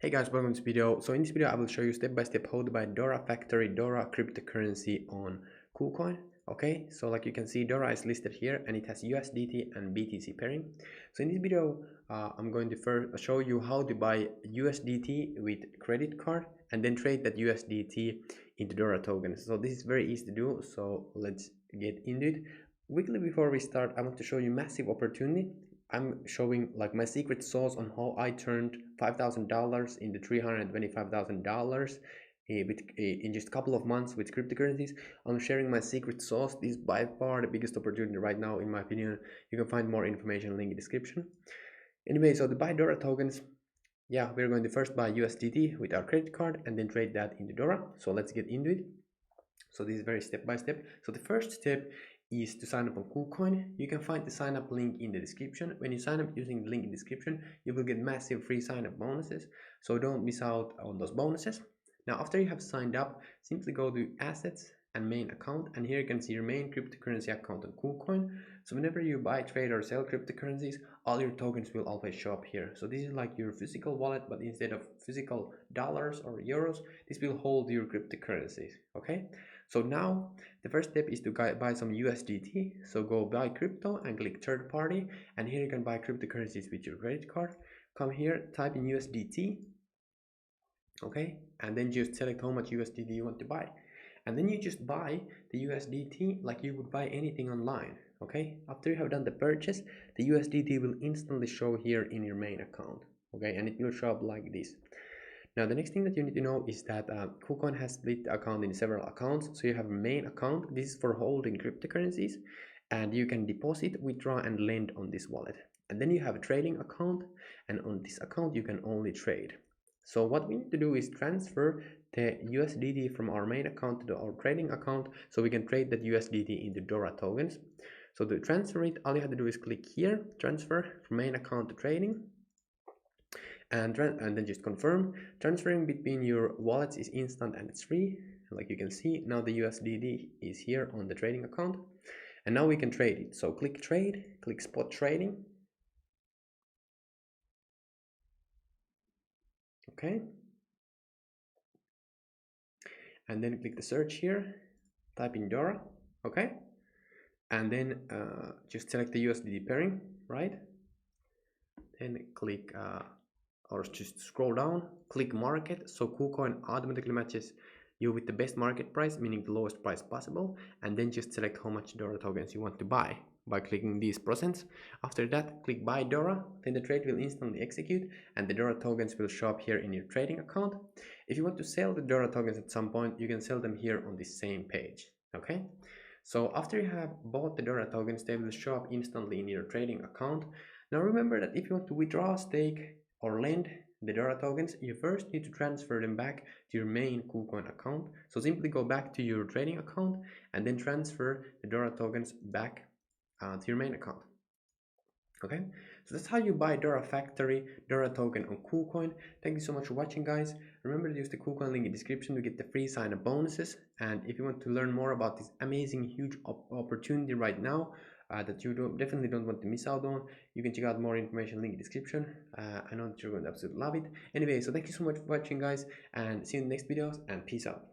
Hey guys, welcome to this video. So in this video I will show you step by step how to buy Dora factory, Dora cryptocurrency on KuCoin. Okay, so like you can see, Dora is listed here and it has USDT and BTC pairing. So in this video I'm going to first show you how to buy USDT with credit card and then trade that USDT into Dora tokens. So this is very easy to do, so let's get into it. Quickly before we start, I want to show you massive opportunity. I'm showing like my secret sauce on how I turned $5,000 into $325,000 in just a couple of months with cryptocurrencies. I'm sharing my secret sauce. This is by far the biggest opportunity right now, in my opinion. You can find more information link in the description. Anyway, so to buy Dora tokens, yeah, we're going to first buy USDT with our credit card and then trade that into Dora. So let's get into it. So this is very step by step. So the first step is to sign up on KuCoin. You can find the sign up link in the description. When you sign up using the link in the description, you will get massive free sign up bonuses. So don't miss out on those bonuses. Now, after you have signed up, simply go to assets and main account, and here you can see your main cryptocurrency account on KuCoin. So whenever you buy, trade or sell cryptocurrencies, all your tokens will always show up here. So this is like your physical wallet, but instead of physical dollars or euros, this will hold your cryptocurrencies. Okay, so now the first step is to buy some USDT. So go buy crypto and click third party, and here you can buy cryptocurrencies with your credit card. Come here, type in USDT. Okay, and then just select how much USDT you want to buy, and then you just buy the USDT like you would buy anything online. Okay, after you have done the purchase, the USDT will instantly show here in your main account. Okay, and it will show up like this. Now the next thing that you need to know is that KuCoin has split the account in several accounts. So you have a main account. This is for holding cryptocurrencies, and you can deposit, withdraw and lend on this wallet. And then you have a trading account, and on this account you can only trade. So what we need to do is transfer the USDT from our main account to our trading account so we can trade that USDT into Dora tokens. So to transfer it, all you have to do is click here, transfer from main account to trading, and then just confirm. Transferring between your wallets is instant and it's free. Like you can see, now the USDT is here on the trading account, and now we can trade it. So click trade, click spot trading. Okay, and then click the search here, type in Dora. Okay, and then just select the USDT pairing, right? Then click or just scroll down, click market. So KuCoin automatically matches you with the best market price, meaning the lowest price possible, and then just select how much Dora tokens you want to buy by clicking these %. After that, click buy Dora, then the trade will instantly execute and the Dora tokens will show up here in your trading account. If you want to sell the Dora tokens at some point, you can sell them here on this same page. Okay, so after you have bought the Dora tokens, they will show up instantly in your trading account. Now remember that if you want to withdraw, stake or lend the Dora tokens, you first need to transfer them back to your main KuCoin account. So simply go back to your trading account and then transfer the Dora tokens back to your main account. Okay, so that's how you buy Dora factory, Dora token on KuCoin. Thank you so much for watching, guys. Remember to use the KuCoin link in the description to get the free sign up bonuses. And if you want to learn more about this amazing huge opportunity right now that you definitely don't want to miss out on, you can check out more information link in the description. I know that you're going to absolutely love it. Anyway, so thank you so much for watching, guys, and see you in the next videos, and peace out.